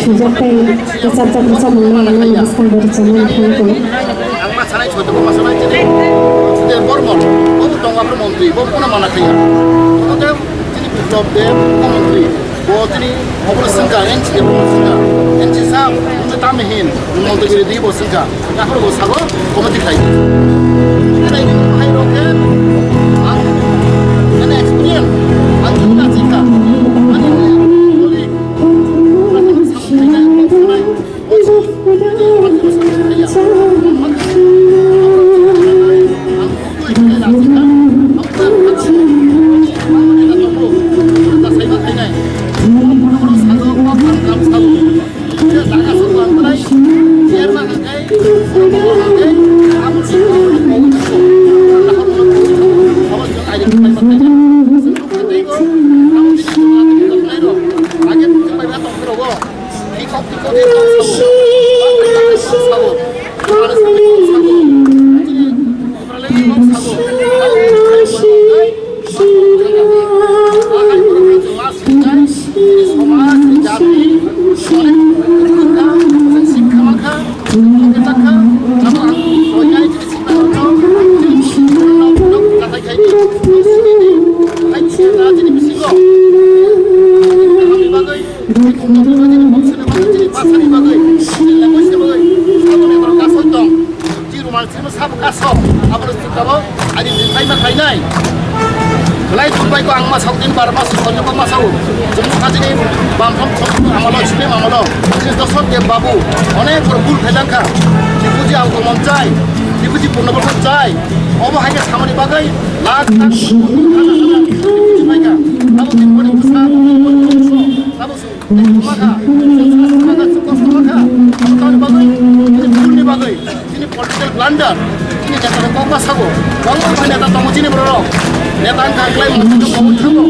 sujatai kecap-kecap mengenai naskan berjalan tanggung. Angma sanai choto ko masanai jene de bormon o tonga pro mantri bo kuna mana khaya ote jini biplop de mantri bo jini obro sanga enchi de bo sanga enchi sa unde tamehin mantri giri di bo sanga na pro bo sago komati khai nei hai roke an experience an tuna chika ani oli babu অনেক বড় ভুল ফেলাঙ্কা ত্রিপুজি আগমন চাই ত্রিপুজি পূর্ণবর্ষ চাই অবহাইকে সামনে বাগাই লাখ লাখ ত্রিপুজি মাইকা আবু তিন বড় উৎসাহ আবু সুমাখা সুমাখা সুমাখা তার বাগাই ভুলনি বাগাই তিনি পলিটিক্যাল ব্লান্ডার তিনি নেতা কংগ্রা সাগো কংগ্রা নেতা তমজিনি বড় নেতা কাকলাই মসজিদ কবর থাকো